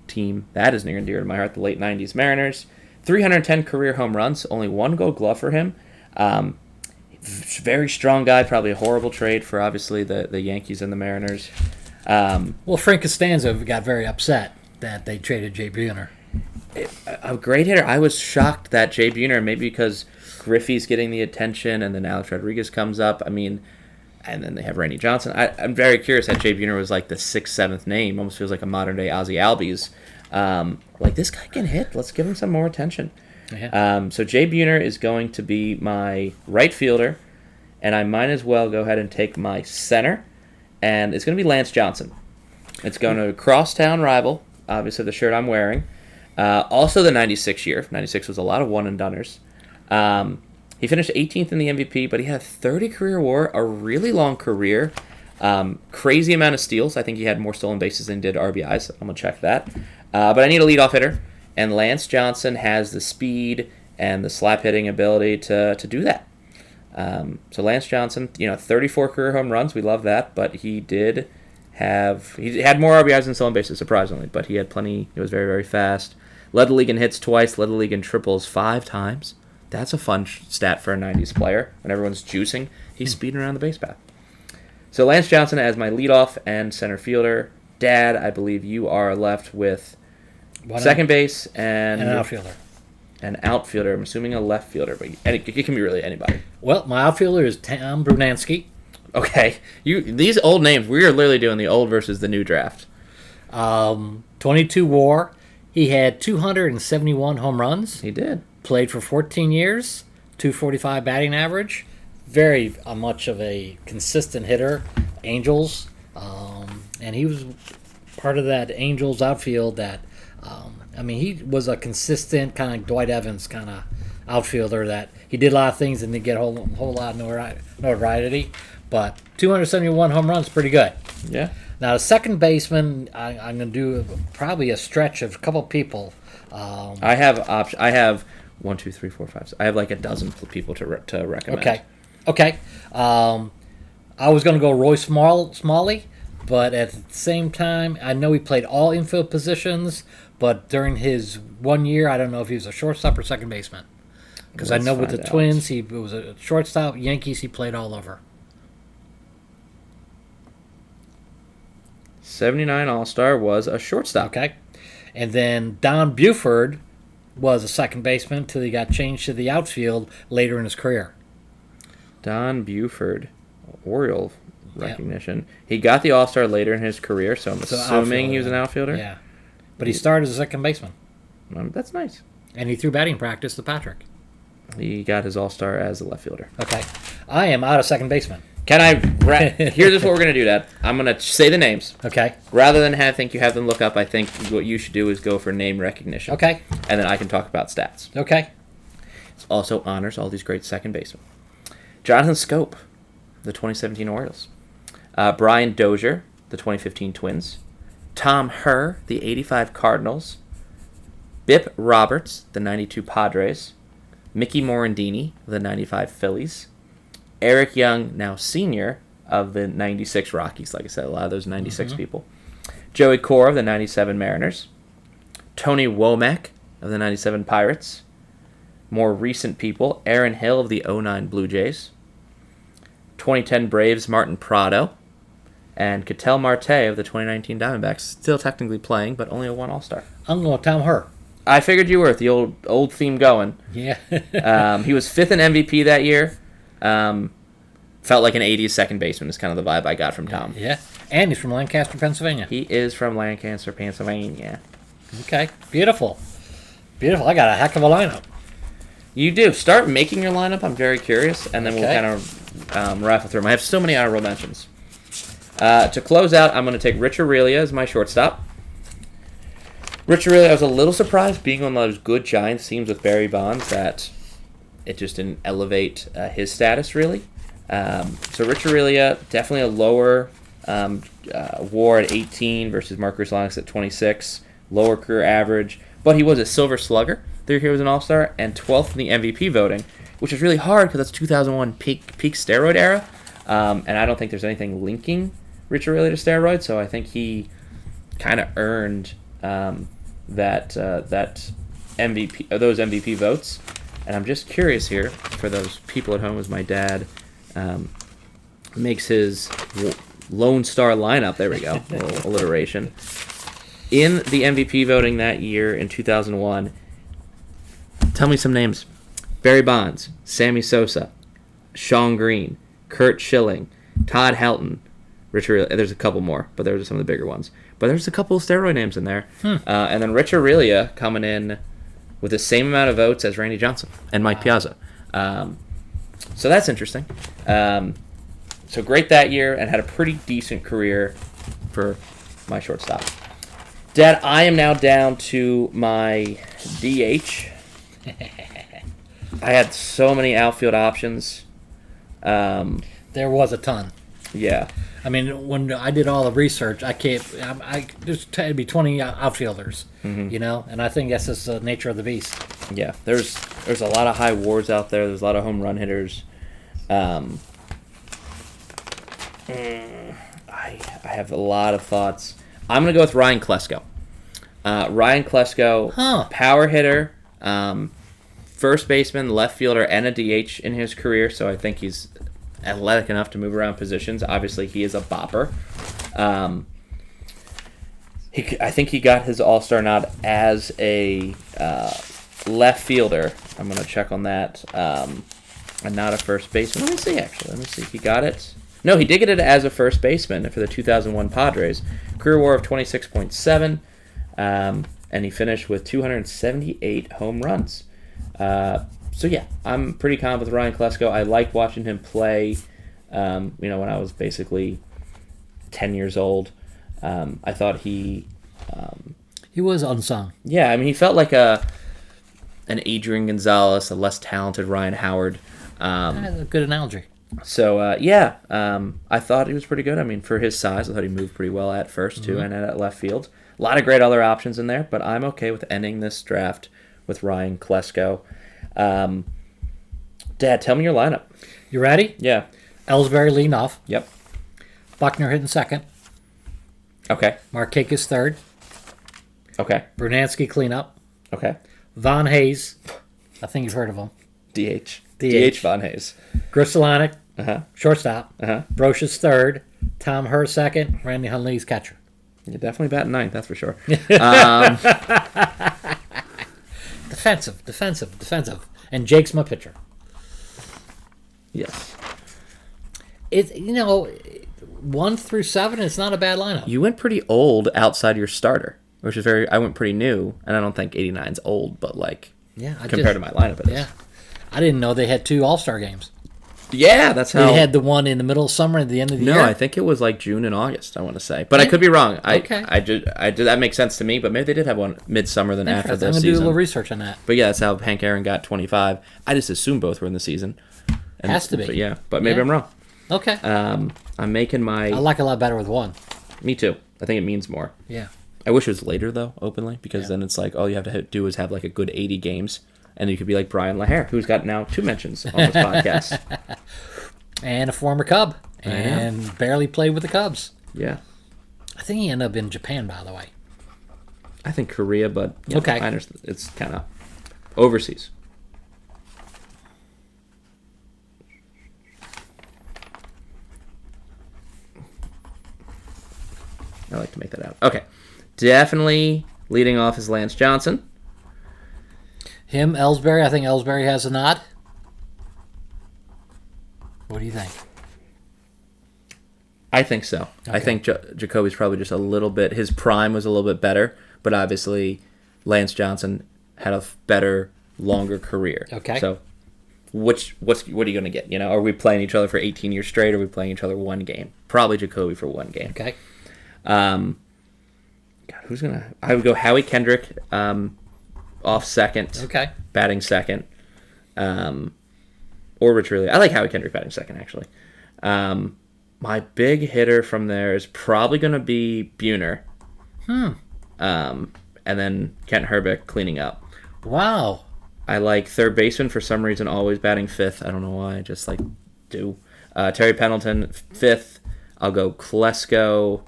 team that is near and dear to my heart, the late 90s Mariners. 310 career home runs, only 1 Gold Glove for him. Very strong guy, probably a horrible trade for obviously the Yankees and the Mariners. Well, Frank Costanza got very upset that they traded Jay Buhner. A great hitter. I was shocked that Jay Buhner, maybe because Griffey's getting the attention and then Alex Rodriguez comes up. I mean, and then they have Randy Johnson. I'm very curious that Jay Buhner was like the 6th, 7th name. Almost feels like a modern day Ozzie Albies. Like, this guy can hit. Let's give him some more attention. Yeah. So Jay Buhner is going to be my right fielder, and I might as well go ahead and take my center, and it's going to be Lance Johnson. It's going to crosstown rival, obviously the shirt I'm wearing. Also the 96 year. 96 was a lot of one-and-doners. He finished 18th in the MVP, but he had 30 career WAR, a really long career. Crazy amount of steals. I think he had more stolen bases than he did RBIs. I'm going to check that. But I need a leadoff hitter, and Lance Johnson has the speed and the slap hitting ability to do that. So Lance Johnson, 34 career home runs. We love that, but he had more RBIs than stolen bases, surprisingly, but he had plenty. He was very, very fast. Led the league in hits twice, led the league in triples 5 times. That's a fun stat for a 90s player. When everyone's juicing, he's speeding around the base path. So Lance Johnson as my leadoff and center fielder. Dad, I believe you are left with second base and an outfielder. An outfielder. I'm assuming a left fielder, but it can be really anybody. Well, my outfielder is Tom Brunansky. Okay, these old names. We are literally doing the old versus the new draft. 22 WAR. He had 271 home runs. He did. Played for 14 years. 245 batting average. Very much of a consistent hitter. Angels. And he was part of that Angels outfield that, he was a consistent kind of Dwight Evans kind of outfielder that he did a lot of things and didn't get a whole lot of notoriety. But 271 home runs, pretty good. Yeah. Now, the second baseman, I'm going to do probably a stretch of a couple people. I have 1, 2, 3, 4, 5. I have like a dozen people to recommend. Okay. I was going to go Roy Smalley, but at the same time, I know he played all infield positions, but during his 1 year, I don't know if he was a shortstop or second baseman. Because I know with the Twins, he was a shortstop. Yankees, he played all over. 79 All-Star was a shortstop. Okay. And then Don Buford was a second baseman until he got changed to the outfield later in his career. Don Buford, Oriole recognition. Yep. He got the All-Star later in his career, so I'm assuming he was an outfielder. Yeah. But he started as a second baseman. That's nice. And he threw batting practice to Patrick. He got his All-Star as a left fielder. Okay. I am out of second baseman. Can I... Here's what we're going to do, Dad. I'm going to say the names. Okay. Rather than think you have them look up, I think what you should do is go for name recognition. Okay. And then I can talk about stats. Okay. It also honors all these great second basemen. Jonathan Scope, the 2017 Orioles. Brian Dozier, the 2015 Twins. Tom Herr, the 85 Cardinals. Bip Roberts, the 92 Padres. Mickey Morandini, the 95 Phillies. Eric Young, now senior, of the 96 Rockies. Like I said, a lot of those 96 people. Joey Cora of the 97 Mariners. Tony Womack of the 97 Pirates. More recent people, Aaron Hill of the 09 Blue Jays. 2010 Braves, Martin Prado. And Ketel Marte of the 2019 Diamondbacks. Still technically playing, but only a one All-Star. I'm going with Tom Herr. I figured you were with the old theme going. Yeah. He was 5th in MVP that year. Felt like an 80s second baseman is kind of the vibe I got from Tom. Yeah. And he's from Lancaster, Pennsylvania. He is from Lancaster, Pennsylvania. Okay. Beautiful. Beautiful. I got a heck of a lineup. You do. Start making your lineup. I'm very curious. And then we'll kind of rifle through them. I have so many honorable mentions. To close out, I'm going to take Rich Aurilia as my shortstop. Rich Aurilia, I was a little surprised being on those good Giants teams with Barry Bonds that it just didn't elevate his status, really. So Rich Aurilia, definitely a lower WAR at 18 versus Mark Grudzielanek at 26. Lower career average. But he was a Silver Slugger. There he was an All-Star. And 12th in the MVP voting, which is really hard because that's 2001 peak steroid era. And I don't think there's anything linking Rich Aurilia to steroids, so I think he kind of earned that MVP, those MVP votes. And I'm just curious here for those people at home, as my dad makes his Lone Star lineup. There we go, a little alliteration. In the MVP voting that year in 2001, tell me some names: Barry Bonds, Sammy Sosa, Shawn Green, Kurt Schilling, Todd Helton, Rich Aurilia. There's a couple more, but those are some of the bigger ones. But there's a couple of steroid names in there. And then Rich Aurilia coming in with the same amount of votes as Randy Johnson and Mike Piazza. So that's interesting. So great that year and had a pretty decent career for my shortstop. Dad, I am now down to my DH. I had so many outfield options. There was a ton. Yeah. I mean, when I did all the research, there's had to be 20 outfielders, you know, and I think that's just the nature of the beast. Yeah, there's a lot of high WARs out there. There's a lot of home run hitters. I have a lot of thoughts. I'm gonna go with Ryan Klesko. Ryan Klesko, power hitter, first baseman, left fielder, and a DH in his career. So I think he's athletic enough to move around positions. Obviously, he is a bopper. I think he got his All-Star nod as a left fielder. I'm going to check on that. And not a first baseman. Let me see, actually. Let me see. He got it. No, he did get it as a first baseman for the 2001 Padres. Career WAR of 26.7. And he finished with 278 home runs. So yeah, I'm pretty confident with Ryan Klesko. I liked watching him play, when I was basically 10 years old. I thought he was unsung. Yeah, I mean, he felt like an Adrian Gonzalez, a less talented Ryan Howard. That's a good analogy. So I thought he was pretty good. I mean, for his size, I thought he moved pretty well at first too, and at left field. A lot of great other options in there, but I'm okay with ending this draft with Ryan Klesko. Dad, tell me your lineup. You ready? Yeah. Ellsbury leading off. Yep. Buckner hitting second. Okay. Markakis third. Okay. Brunansky cleanup. Okay. Von Hayes. I think you've heard of him. DH. DH Von Hayes. Grudzielanek. Shortstop. Brochus third. Tom Herr second. Randy Hundley's catcher. You're definitely batting ninth, that's for sure. Defensive. And Jake's my pitcher. Yes. It's 1 through 7. It's not a bad lineup. You went pretty old outside your starter, which is very. I went pretty new, and I don't think 89's old, but like compared to my lineup, it is. Yeah, I didn't know they had 2 All-Star games. Yeah, that's how they had the one in the middle of summer and the end of the year. No, I think it was like June and August. I want to say, but I could be wrong. Okay. I did. That makes sense to me. But maybe they did have one midsummer than after the season. I'm gonna do a little research on that. But yeah, that's how Hank Aaron got 25. I just assumed both were in the season. Has to be. But maybe I'm wrong. Okay. I'm making my. I like a lot better with 1. Me too. I think it means more. Yeah. I wish it was later though, openly, because then it's like all you have to do is have like a good 80 games, and you could be like Brian LaHare, who's got now 2 mentions on this podcast. And a former Cub. And barely played with the Cubs. Yeah. I think he ended up in Japan, by the way. I think Korea, but okay. I understand. It's kind of overseas. I like to make that out. Okay. Definitely leading off is Lance Johnson. Him, Ellsbury. I think Ellsbury has a nod. What do you think? I think so. Okay. I think Jacoby's probably just a little bit. His prime was a little bit better, but obviously Lance Johnson had a better, longer career. Okay. So, what are you going to get? Are we playing each other for 18 years straight, or are we playing each other 1 game? Probably Jacoby for 1 game. Okay. God, who's gonna? I would go Howie Kendrick, off second. Okay. Batting second. Or Rich Riley. I like Howie Kendrick batting second, actually. My big hitter from there is probably going to be Buhner. And then Kent Hrbek cleaning up. Wow. I like third baseman for some reason, always batting 5th. I don't know why. I just do. Terry Pendleton, 5th. I'll go Klesko,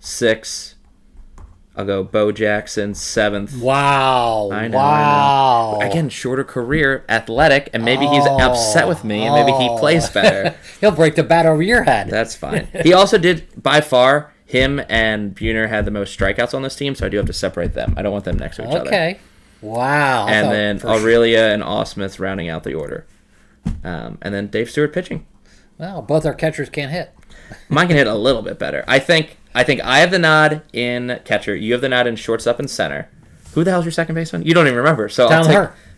6th. I'll go Bo Jackson, 7th. Wow. I know. Again, shorter career, athletic, and maybe he's upset with me, and maybe he plays better. He'll break the bat over your head. That's fine. He also did, by far, him and Buhner had the most strikeouts on this team, so I do have to separate them. I don't want them next to each other. Okay. Wow. And then Aurilia and Ausmus rounding out the order. And then Dave Stewart pitching. Well, both our catchers can't hit. Mine can hit a little bit better. I think I have the nod in catcher. You have the nod in shortstop and center. Who the hell's your second baseman? You don't even remember. So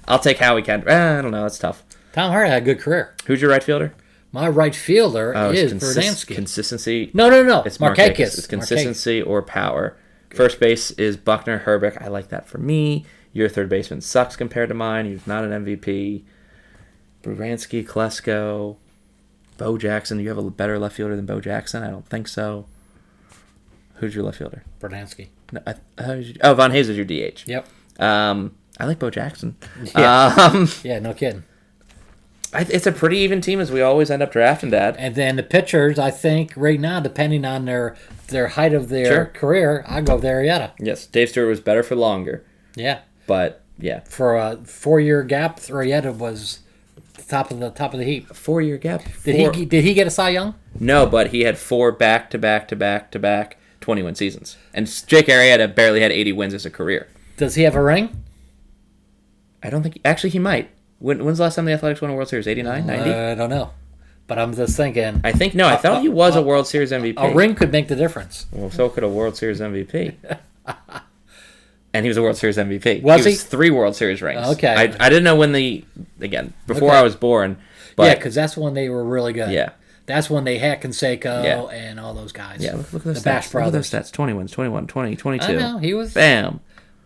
I'll take Howie Kendrick. I don't know. That's tough. Tom Herr had a good career. Who's your right fielder? My right fielder is Berdansky. Consistency. No. It's Markakis. It's consistency or power. First base is Buckner, Hrbek. I like that for me. Your third baseman sucks compared to mine. He's not an MVP. Berdansky, Klesko, Bo Jackson. Do you have a better left fielder than Bo Jackson? I don't think so. Who's your left fielder? Berdansky. No, Von Hayes is your DH. Yep. I like Bo Jackson. Yeah, yeah, no kidding. It's a pretty even team, as we always end up drafting, Dad. And then the pitchers, I think, right now, depending on their height of their career, I go with Arrieta. Yes, Dave Stewart was better for longer. Yeah. But, yeah. For a 4-year gap, Arrieta was top of the heap. 4-year gap? Did he get a Cy Young? No, but he had 4 back-to-back 20-win seasons. And Jake Arrieta barely had 80 wins as a career. Does he have a ring? I don't think... Actually, he might. When's the last time the Athletics won a World Series? 89? 90? I don't know. But I'm just thinking... I thought he was a World Series MVP. A ring could make the difference. Well, so could a World Series MVP. And he was a World Series MVP. Was he? Was 3 World Series rings. Okay. I didn't know when before I was born. But yeah, because that's when they were really good. Yeah. That's when they had Canseco and all those guys. Yeah, look at those the stats. Bash Brothers. Look at those stats. 20 wins, 21, 20, 22. I know, he was... Bam.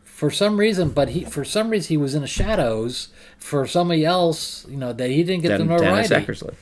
For some reason, he was in the shadows for somebody else, that he didn't get the notoriety. Dennis Eckersley.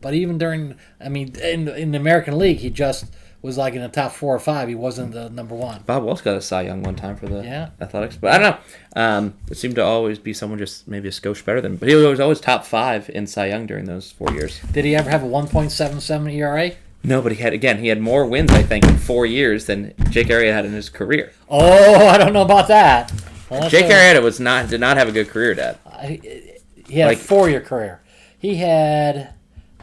But even during, in the American League, he just was like in the top 4 or 5. He wasn't the number 1. Bob Welch got a Cy Young one time for the Athletics. But I don't know. It seemed to always be someone just maybe a skosh better than. But he was always top 5 in Cy Young during those 4 years. Did he ever have a 1.77 ERA? No, but he had more wins, I think, in 4 years than Jake Arrieta had in his career. Oh, I don't know about that. Well, Jake Arrieta did not have a good career, Dad. He had a 4-year career. He had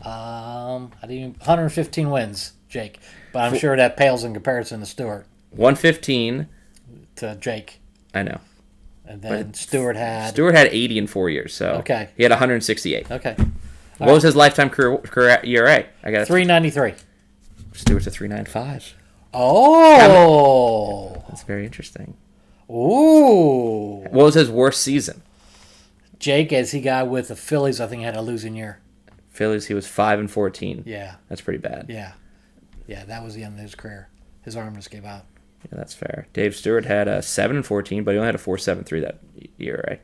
115 wins, Jake. But I'm sure that pales in comparison to Stewart. 115 to Jake. I know. And then Stewart had 80 in 4 years, so okay. He had 168. Okay. What was his lifetime career ERA? I got 3.93. Stewart's a 3.95. Oh. That's very interesting. Ooh. What was his worst season? Jake, as he got with the Phillies, I think had a losing year. Phillies, he was 5-14. Yeah. That's pretty bad. Yeah. Yeah, that was the end of his career. His arm just gave out. Yeah, that's fair. Dave Stewart had a 7-14, but he only had a 4.73 that ERA.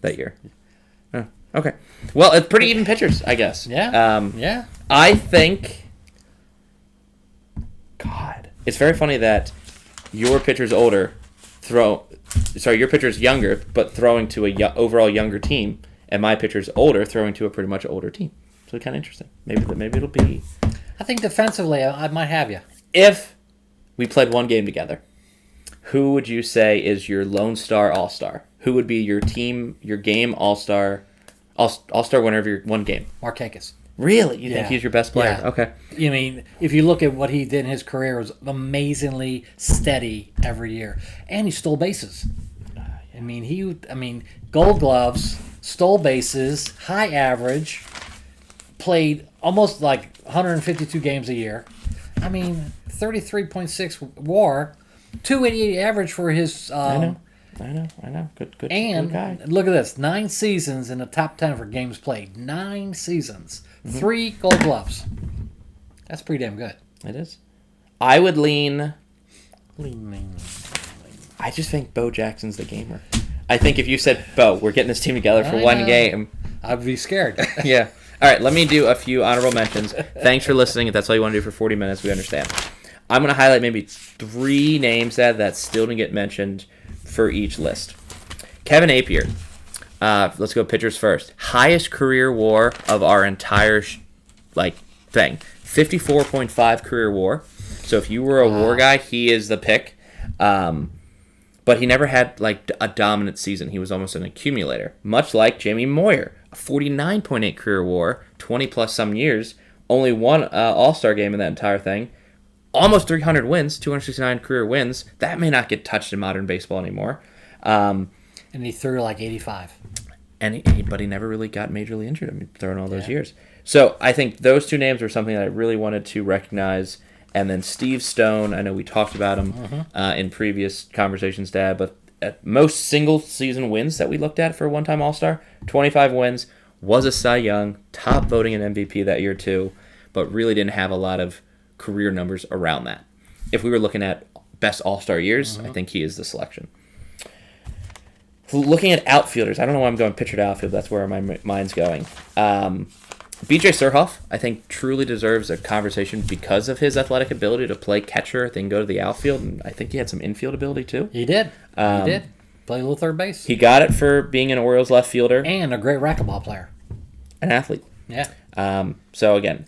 That year. Oh, okay. Well, it's pretty even pitchers, I guess. Yeah. Yeah. I think. God, it's very funny that your pitcher's older, your pitcher's younger, but throwing to a overall younger team, and my pitcher's older, throwing to a pretty much older team. So kind of interesting. Maybe it'll be. I think defensively, I might have you. If we played one game together, who would you say is your Lone Star All-Star? Who would be your team, your game All-Star winner of your one game? Markakis. Really? You think he's your best player? Yeah. Okay. I mean, if you look at what he did in his career, it was amazingly steady every year. And he stole bases. I mean, Gold Gloves, stole bases, high average, played almost like 152 games a year. I mean, 33.6 WAR, 288 average for his. I know. Good. And good guy. Look at this: 9 seasons in the top 10 for games played. 9 seasons, 3 Gold Gloves. That's pretty damn good. It is. I would lean. I just think Bo Jackson's the gamer. I think if you said, Bo, we're getting this team together for one game, I'd be scared. Yeah. All right, let me do a few honorable mentions. Thanks for listening. If that's all you want to do for 40 minutes, we understand. I'm going to highlight maybe 3 names that still didn't get mentioned for each list. Kevin Appier. Let's go pitchers first. Highest career WAR of our entire thing. 54.5 career WAR. So if you were a WAR guy, he is the pick. But he never had a dominant season. He was almost an accumulator, much like Jamie Moyer, a 49.8 career WAR, 20 plus some years, only one All-Star game in that entire thing, almost 300 wins, 269 career wins. That may not get touched in modern baseball anymore. And he threw 85. But he never really got majorly injured. I mean, throwing all those years. So I think those 2 names were something that I really wanted to recognize. And then Steve Stone, I know we talked about him in previous conversations, Dad, but at most single-season wins that we looked at for a one-time All-Star, 25 wins, was a Cy Young, top voting in MVP that year too, but really didn't have a lot of career numbers around that. If we were looking at best All-Star years, I think he is the selection. Looking at outfielders, I don't know why I'm going pitcher to outfield, that's where my mind's going. BJ Surhoff, I think, truly deserves a conversation because of his athletic ability to play catcher, then go to the outfield, and I think he had some infield ability too. He did. Play a little third base. He got it for being an Orioles left fielder. And a great racquetball player. An athlete. Yeah. So again,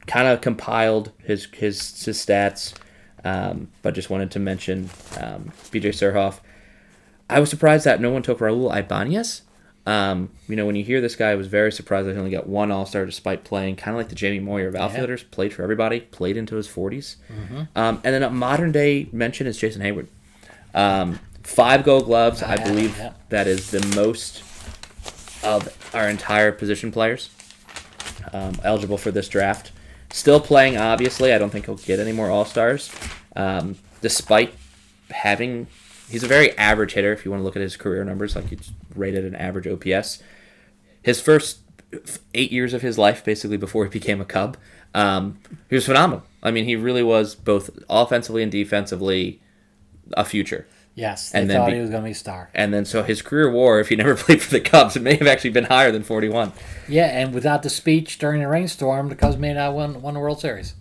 kind of compiled his stats, but just wanted to mention BJ Surhoff. I was surprised that no one took Raul Ibanez. When you hear this guy, I was very surprised that he only got one All-Star despite playing kind of like the Jamie Moyer of outfielders, played for everybody, played into his 40s. And then a modern-day mention is Jason Hayward. 5 Gold Gloves, I believe that is the most of our entire position players eligible for this draft. Still playing, obviously. I don't think he'll get any more All-Stars, despite having... He's a very average hitter if you want to look at his career numbers, he's rated an average OPS. His first 8 years of his life, basically before he became a Cub, he was phenomenal. I mean, he really was both offensively and defensively a future. Yes, they thought he was going to be a star. And then so his career WAR, if he never played for the Cubs, it may have actually been higher than 41. Yeah, and without the speech during the rainstorm, the Cubs may not won the World Series.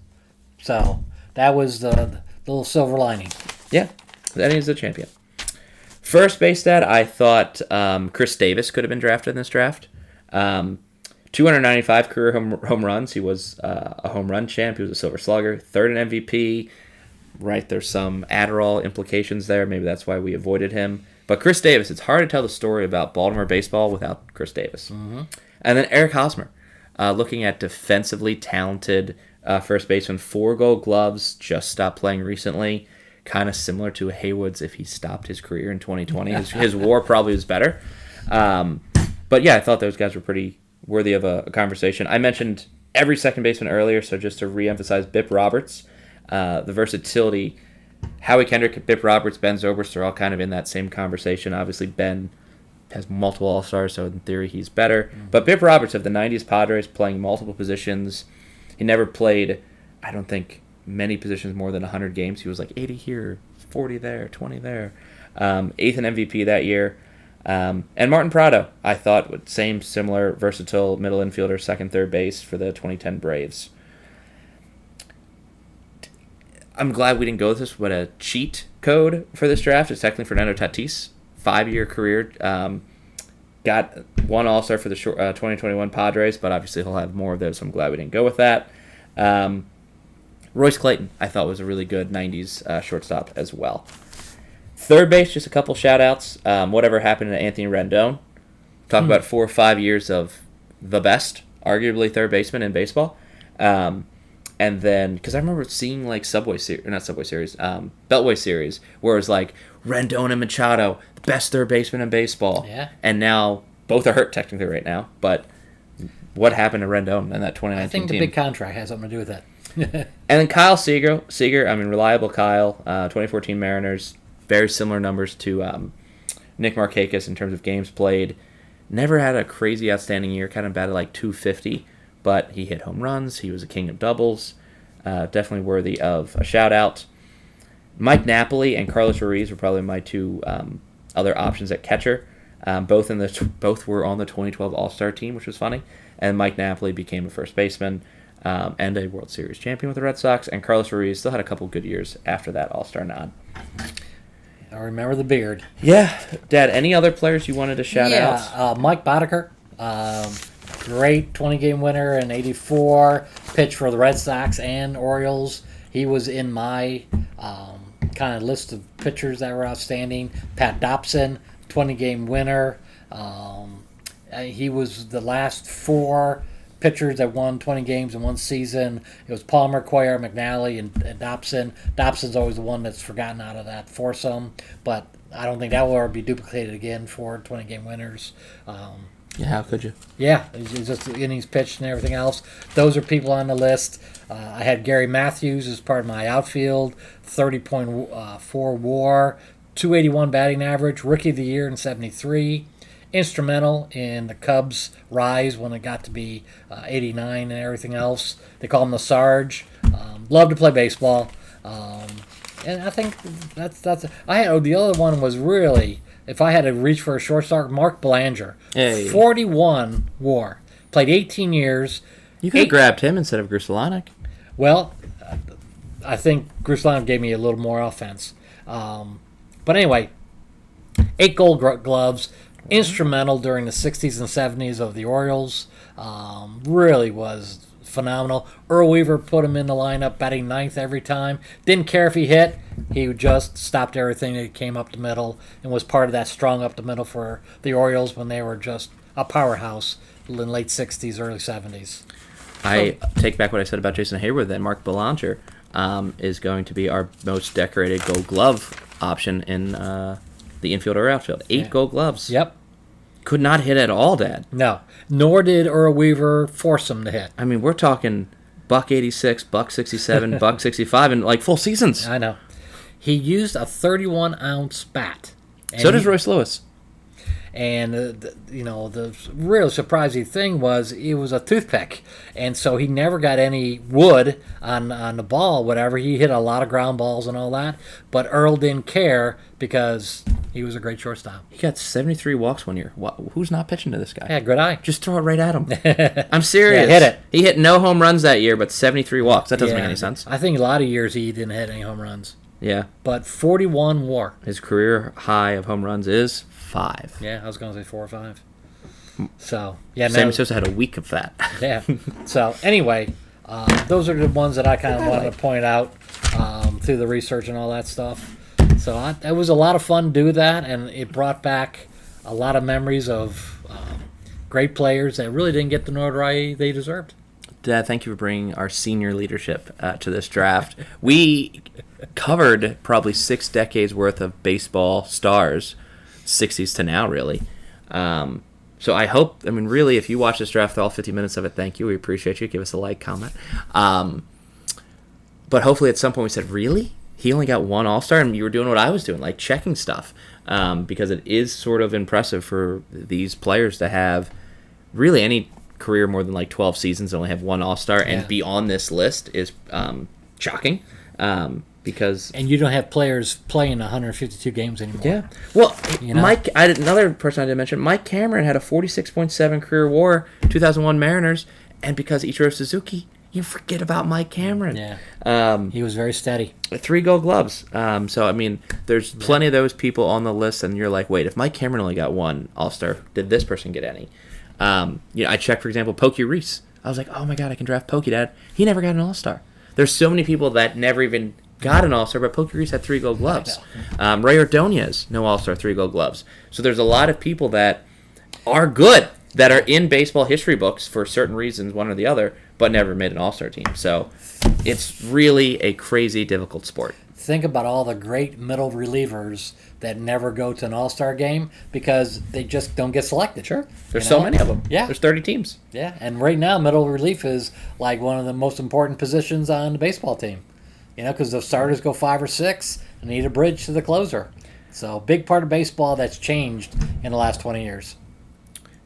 So that was the little silver lining. Yeah, then he's the champion. First base stat, I thought Chris Davis could have been drafted in this draft. 295 career home runs. He was a home run champ. He was a Silver Slugger. 3rd in MVP. Right, there's some Adderall implications there. Maybe that's why we avoided him. But Chris Davis, it's hard to tell the story about Baltimore baseball without Chris Davis. And then Eric Hosmer, looking at defensively talented first baseman, 4 Gold Gloves, just stopped playing recently. Kind of similar to Haywood's if he stopped his career in 2020. His WAR probably was better. But yeah, I thought those guys were pretty worthy of a conversation. I mentioned every second baseman earlier, so just to re-emphasize Bip Roberts, the versatility. Howie Kendrick, Bip Roberts, Ben Zobrist are all kind of in that same conversation. Obviously, Ben has multiple All-Stars, so in theory he's better. But Bip Roberts of the 90s Padres playing multiple positions. He never played, I don't think, many positions more than 100 games. He was like 80 here, 40 there, 20 there. Eighth in MVP that year. And Martin Prado, I thought, with similar, versatile middle infielder, second, third base for the 2010 Braves. I'm glad we didn't go with this, but a cheat code for this draft is technically Fernando Tatis. 5-year career. Got one All-Star for the 2021 Padres, but obviously he'll have more of those, so I'm glad we didn't go with that. Royce Clayton, I thought, was a really good 90s shortstop as well. Third base, just a couple shout-outs. Whatever happened to Anthony Rendon. Talk about 4 or 5 years of the best, arguably third baseman in baseball. And then, because I remember seeing like Beltway series, where it was like Rendon and Machado, the best third baseman in baseball. Yeah. And now both are hurt technically right now. But what happened to Rendon in that 2019 I think the team? big contract has something to do with that. And then Kyle Seager, reliable Kyle, 2014 Mariners, very similar numbers to Nick Markakis in terms of games played. Never had a crazy outstanding year, kind of batted like 250. But he hit home runs. He was a king of doubles. Definitely worthy of a shout-out. Mike Napoli and Carlos Ruiz were probably my two other options at catcher. Both were on the 2012 All-Star team, which was funny. And Mike Napoli became a first baseman and a World Series champion with the Red Sox. And Carlos Ruiz still had a couple good years after that All-Star nod. I remember the beard. Yeah. Dad, any other players you wanted to shout out? Mike Boddicker. Great 20-game winner in '84. Pitched for the Red Sox and Orioles. He was in my kind of list of pitchers that were outstanding. Pat Dobson, 20-game winner. He was the last 4 pitchers that won 20 games in one season. It was Palmer, Cuellar, McNally, and Dobson. Dobson's always the one that's forgotten out of that foursome, but I don't think that will ever be duplicated again for 20-game winners. Yeah, how could you? Yeah, it's just innings pitched and everything else. Those are people on the list. I had Gary Matthews as part of my outfield, 30.4 WAR, 281 batting average, Rookie of the Year in '73, instrumental in the Cubs' rise when it got to be 89 and everything else. They call him the Sarge. Loved to play baseball, and I think that's. I had the other one was really. If I had to reach for a shortstop, Mark Belanger, 41 WAR, played 18 years. You could have grabbed him instead of Grudzielanek. Well, I think Grudzielanek gave me a little more offense. But anyway, 8 Gold Gloves, instrumental during the 60s and 70s of the Orioles. Really was phenomenal. Earl Weaver put him in the lineup, batting 9th every time. Didn't care if he hit. He just stopped everything that came up the middle and was part of that strong up the middle for the Orioles when they were just a powerhouse in the late 60s, early 70s. I take back what I said about Jason Hayward, that Mark Belanger is going to be our most decorated Gold Glove option in the infield or outfield. 8 Gold Gloves. Yep. Could not hit at all, Dad. No. Nor did Earl Weaver force him to hit. I mean, we're talking $186, $167, $165 in like full seasons. I know. He used a 31-ounce bat. So does Royce Lewis. And, the real surprising thing was it was a toothpick. And so he never got any wood on the ball, whatever. He hit a lot of ground balls and all that. But Earl didn't care because he was a great shortstop. He got 73 walks one year. Who's not pitching to this guy? Yeah, good eye. Just throw it right at him. I'm serious. Yeah, hit it. He hit no home runs that year, but 73 walks. That doesn't make any sense. I think a lot of years he didn't hit any home runs. Yeah. But 41 WAR. His career high of home runs is 5. Yeah, I was going to say 4 or 5. So, yeah. Sammy Sosa had a week of that. Yeah. So, anyway, those are the ones that I kind of wanted to point out through the research and all that stuff. So, it was a lot of fun to do that, and it brought back a lot of memories of great players that really didn't get the notoriety they deserved. Dad, thank you for bringing our senior leadership to this draft. We covered probably 6 decades worth of baseball stars, 60s to now, really. So I hope, I mean, really, if you watch this draft, all 50 minutes of it, thank you. We appreciate you. Give us a like, comment. But hopefully at some point we said, really? He only got one All-Star? And you were doing what I was doing, like checking stuff. Because it is sort of impressive for these players to have really any career more than like 12 seasons and only have one All-Star. Yeah. And be on this list is shocking. Because and you don't have players playing 152 games anymore. Yeah. Well, Mike, another person I didn't mention, Mike Cameron had a 46.7 career WAR, 2001 Mariners, and because Ichiro Suzuki, you forget about Mike Cameron. Yeah. He was very steady. 3 Gold Gloves. So I mean, there's plenty of those people on the list, and you're like, wait, if Mike Cameron only got one All-Star, did this person get any? I checked, for example, Pokey Reese. I was like, oh my god, I can draft Pokey, Dad. He never got an All-Star. There's so many people that never even got an All-Star, but Pokey Reese had 3 Gold Gloves. Ray Ordonez, no All-Star, 3 Gold Gloves. So there's a lot of people that are good, that are in baseball history books for certain reasons, one or the other, but never made an All-Star team. So it's really a crazy, difficult sport. Think about all the great middle relievers that never go to an All-Star game because they just don't get selected. Sure. There's so many of them. Yeah. There's 30 teams. Yeah, and right now middle relief is like one of the most important positions on the baseball team. Because the starters go 5 or 6 and need a bridge to the closer. So big part of baseball that's changed in the last 20 years.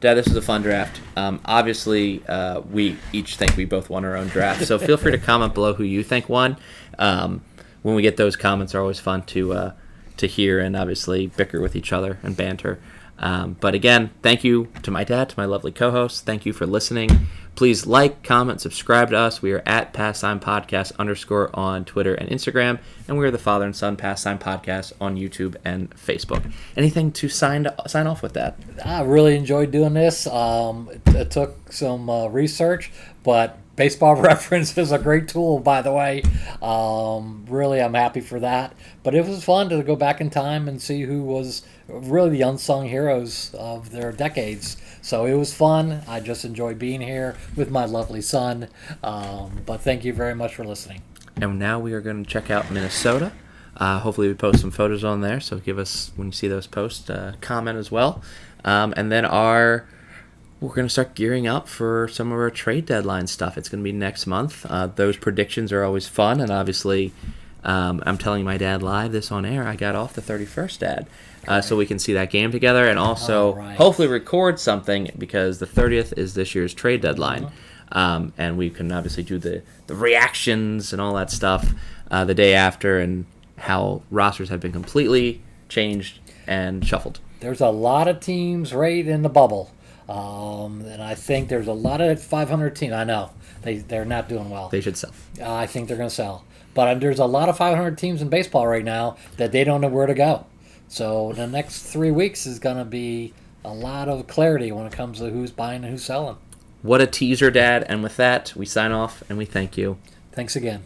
Dad, this was a fun draft. Obviously, we each think we both won our own draft, so feel free to comment below who you think won. When we get those comments, are always fun to hear and obviously bicker with each other and banter. But again, thank you to my dad, to my lovely co-hosts. Thank you for listening. Please like, comment, subscribe to us. We are at Pastime Podcast _ on Twitter and Instagram, and we are the Father and Son Pastime Podcast on YouTube and Facebook. Anything to sign off with that? I really enjoyed doing this. It took some research, but Baseball Reference is a great tool, by the way. Really, I'm happy for that. But it was fun to go back in time and see who was really the unsung heroes of their decades. So it was fun. I just enjoyed being here with my lovely son. But thank you very much for listening. And now we are going to check out Minnesota. Hopefully we post some photos on there. So give us, when you see those posts, comment as well. And then we're going to start gearing up for some of our trade deadline stuff. It's going to be next month. Those predictions are always fun. And obviously, I'm telling my dad live this on air. I got off the 31st, Dad. So we can see that game together and also hopefully record something because the 30th is this year's trade deadline. And we can obviously do the reactions and all that stuff the day after and how rosters have been completely changed and shuffled. There's a lot of teams right in the bubble. And I think there's a lot of 500 teams. I know they're not doing well. They should sell. I think they're going to sell. But there's a lot of 500 teams in baseball right now that they don't know where to go. So the next 3 weeks is going to be a lot of clarity when it comes to who's buying and who's selling. What a teaser, Dad. And with that, we sign off and we thank you. Thanks again.